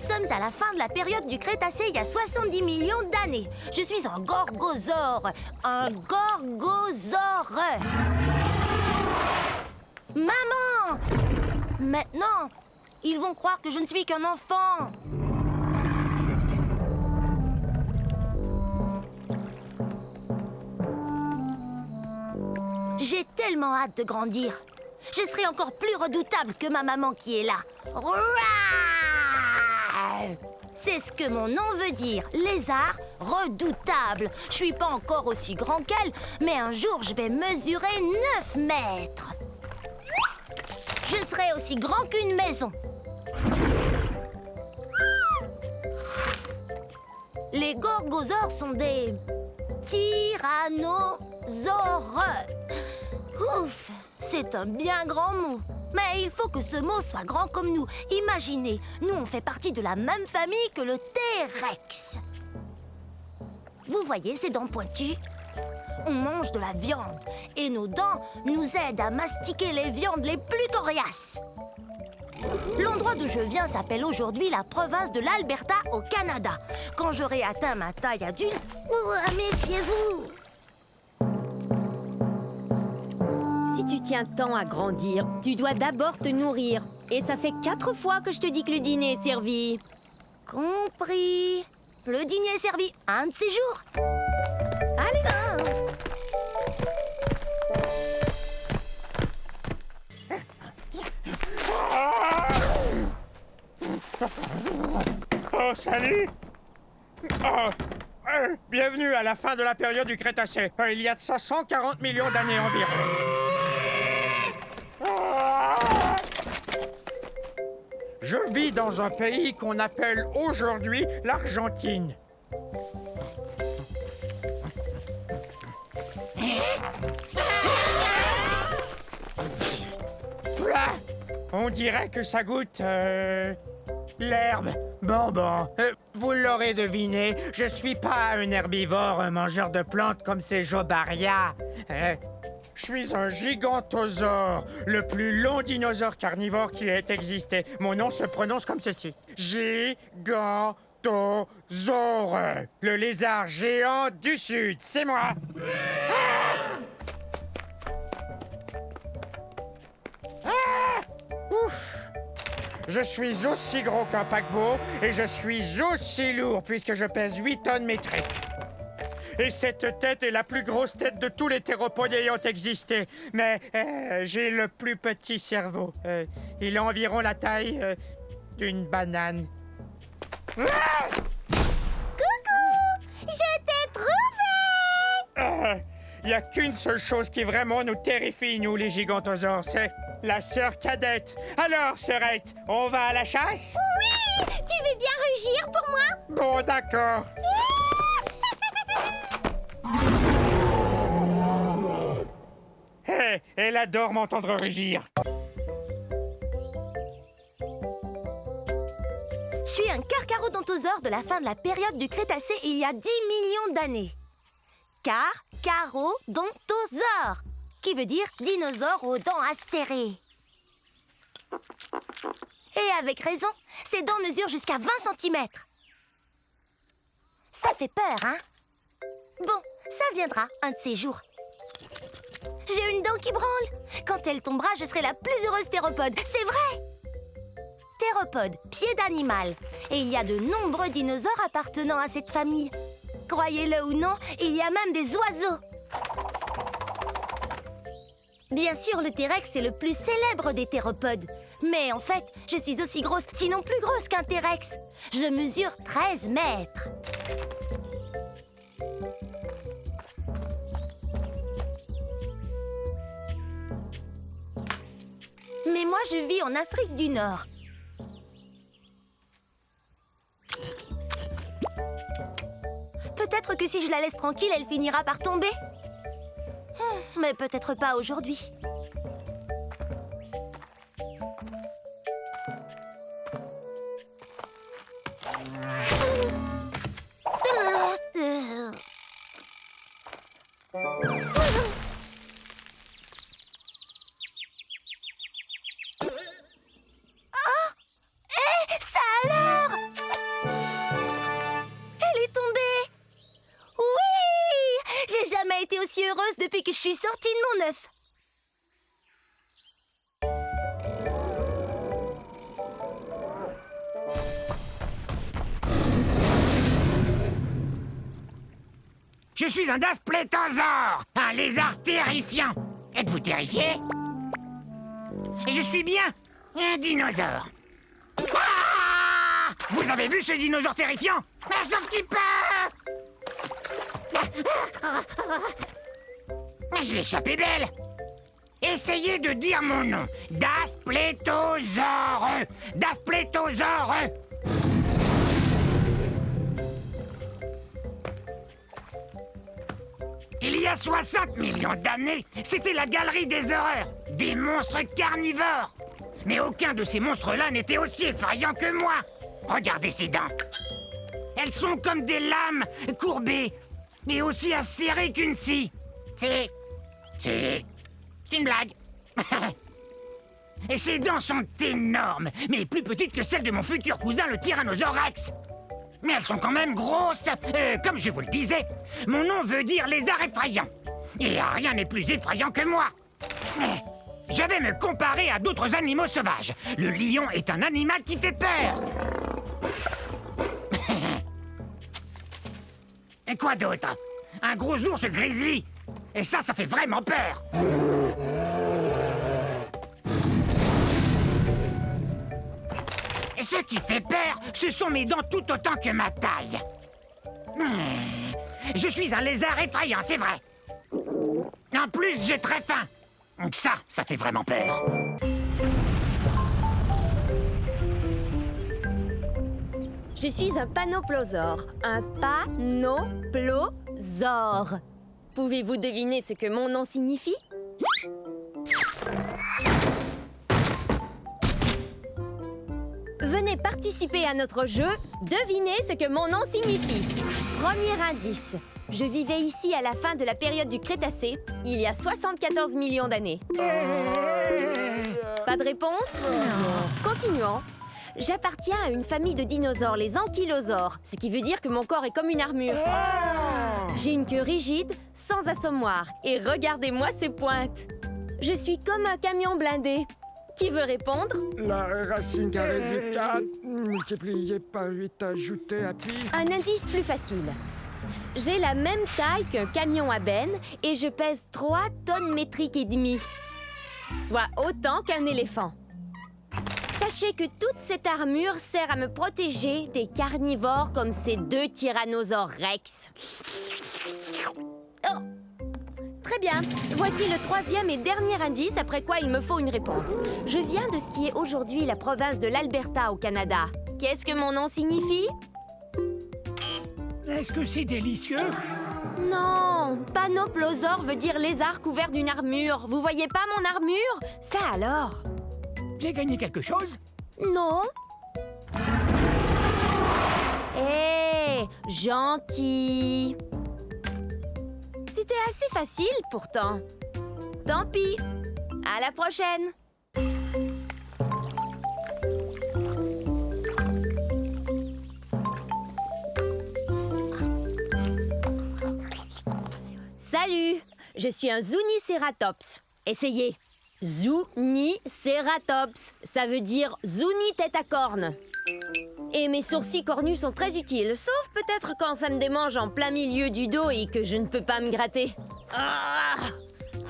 sommes à la fin de la période du Crétacé il y a 70 millions d'années. Je suis un gorgosaure. Un gorgosaure. Maman! Maintenant, ils vont croire que je ne suis qu'un enfant. J'ai tellement hâte de grandir. Je serai encore plus redoutable que ma maman qui est là. C'est ce que mon nom veut dire, lézard redoutable. Je suis pas encore aussi grand qu'elle, mais un jour je vais mesurer 9 mètres. Je serai aussi grand qu'une maison. Les gorgosaures sont des tyrannosaures. Ouf, c'est un bien grand mot. Mais il faut que ce mot soit grand comme nous. Imaginez, nous on fait partie de la même famille que le T-Rex. Vous voyez ces dents pointues? On mange de la viande et nos dents nous aident à mastiquer les viandes les plus coriaces. L'endroit d'où je viens s'appelle aujourd'hui la province de l'Alberta au Canada. Quand j'aurai atteint ma taille adulte, méfiez-vous! Si tu tiens tant à grandir, tu dois d'abord te nourrir. Et ça fait 4 fois que je te dis que le dîner est servi. Compris. Le dîner est servi un de ces jours. Allez. Oh, salut! Bienvenue à la fin de la période du Crétacé. Il y a de ça 140 millions d'années environ. Je vis dans un pays qu'on appelle aujourd'hui l'Argentine. On dirait que ça goûte... l'herbe. Bon, vous l'aurez deviné, je suis pas un herbivore, un mangeur de plantes comme ces Jobaria. Je suis un gigantosaure, le plus long dinosaure carnivore qui ait existé. Mon nom se prononce comme ceci. Gigantosaure, le lézard géant du Sud, c'est moi. Ouf! Je suis aussi gros qu'un paquebot et je suis aussi lourd puisque je pèse 8 tonnes métriques. Et cette tête est la plus grosse tête de tous les théropodes ayant existé. Mais j'ai le plus petit cerveau. Il a environ la taille d'une banane. Coucou! Je t'ai trouvé! Il n'y a qu'une seule chose qui vraiment nous terrifie, nous, les gigantosaures, c'est la sœur cadette. Alors, sœurette, on va à la chasse? Oui! Tu veux bien rugir pour moi? Bon, d'accord. Hé, elle adore m'entendre rugir. Je suis un carcharodontosaure de la fin de la période du Crétacé il y a 10 millions d'années. Carcharodontosaure, qui veut dire dinosaure aux dents acérées. Et avec raison, ses dents mesurent jusqu'à 20 cm. Ça fait peur, hein? Bon, ça viendra un de ces jours. J'ai une dent qui branle. Quand elle tombera, je serai la plus heureuse théropode. C'est vrai! Théropode, pied d'animal. Et il y a de nombreux dinosaures appartenant à cette famille. Croyez-le ou non, il y a même des oiseaux. Bien sûr, le T-Rex est le plus célèbre des théropodes. Mais en fait, je suis aussi grosse, sinon plus grosse qu'un T-Rex. Je mesure 13 mètres. Mais moi, je vis en Afrique du Nord. Peut-être que si je la laisse tranquille, elle finira par tomber. Mais peut-être pas aujourd'hui. Ça alors? aussi heureuse depuis que je suis sortie de mon œuf. Je suis un dasplétosaure, un lézard terrifiant. Êtes-vous terrifié? Et je suis bien un dinosaure. Ah! Vous avez vu ce dinosaure terrifiant? Sauf qu'il peut! Je l'ai échappé belle. Essayez de dire mon nom. Dasplétosaure. Dasplétosaure. Il y a 60 millions d'années, c'était la galerie des horreurs, des monstres carnivores. Mais aucun de ces monstres-là n'était aussi effrayant que moi. Regardez ces dents. Elles sont comme des lames courbées, mais aussi acérées qu'une scie. C'est une blague. Et ses dents sont énormes, mais plus petites que celles de mon futur cousin, le Tyrannosaure Rex. Mais elles sont quand même grosses. Comme je vous le disais, mon nom veut dire lézard effrayant. Et rien n'est plus effrayant que moi. Je vais me comparer à d'autres animaux sauvages. Le lion est un animal qui fait peur. Et quoi d'autre? Un gros ours grizzly. Et ça fait vraiment peur. Et ce qui fait peur, ce sont mes dents tout autant que ma taille. Je suis un lézard effrayant, c'est vrai. En plus, j'ai très faim. Ça fait vraiment peur. Je suis un panoplosaure. Un panoplosaure. Pouvez-vous deviner ce que mon nom signifie? Venez participer à notre jeu. Devinez ce que mon nom signifie. Premier indice. Je vivais ici à la fin de la période du Crétacé, il y a 74 millions d'années. Pas de réponse? Continuons. J'appartiens à une famille de dinosaures, les ankylosaures, ce qui veut dire que mon corps est comme une armure. J'ai une queue rigide, sans assommoir, et regardez-moi ces pointes. Je suis comme un camion blindé. Qui veut répondre? La racine carrée du 4, multiplié par 8 ajouté à pi. Un indice plus facile. J'ai la même taille qu'un camion à benne et je pèse 3 tonnes métriques et demie, soit autant qu'un éléphant. Sachez que toute cette armure sert à me protéger des carnivores comme ces 2 tyrannosaures Rex. Oh! Très bien. Voici le 3e et dernier indice, après quoi il me faut une réponse. Je viens de ce qui est aujourd'hui la province de l'Alberta au Canada. Qu'est-ce que mon nom signifie? Est-ce que c'est délicieux? Non, panoplosaure veut dire lézard couvert d'une armure. Vous voyez pas mon armure? Ça alors? J'ai gagné quelque chose? Non. Hé, gentil. C'était assez facile pourtant. Tant pis. À la prochaine. Salut, je suis un Zuniceratops. Essayez. Zuniceratops. Ça veut dire Zuni tête à cornes. Et mes sourcils cornus sont très utiles, sauf peut-être quand ça me démange en plein milieu du dos et que je ne peux pas me gratter. Ah!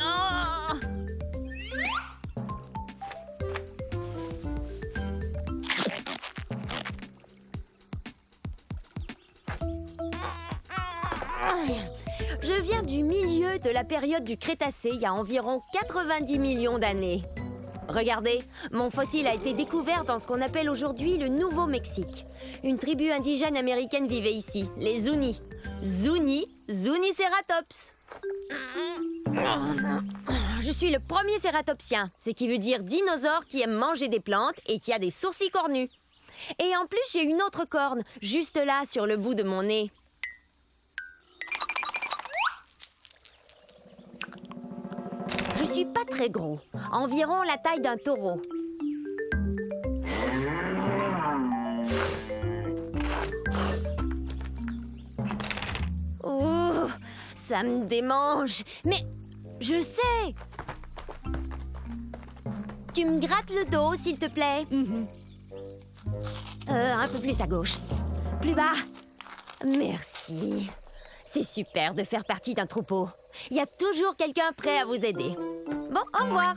Ah! Je viens du milieu de la période du Crétacé, il y a environ 90 millions d'années. Regardez, mon fossile a été découvert dans ce qu'on appelle aujourd'hui le Nouveau-Mexique. Une tribu indigène américaine vivait ici, les Zuni. Zuniceratops. Je suis le premier cératopsien, ce qui veut dire dinosaure qui aime manger des plantes et qui a des sourcils cornus. Et en plus, j'ai une autre corne, juste là, sur le bout de mon nez. Je suis pas très gros, environ la taille d'un taureau. Ouh, ça me démange. Mais je sais. Tu me grattes le dos, s'il te plaît. Un peu plus à gauche. Plus bas. Merci. C'est super de faire partie d'un troupeau. Il y a toujours quelqu'un prêt à vous aider. Bon, au revoir.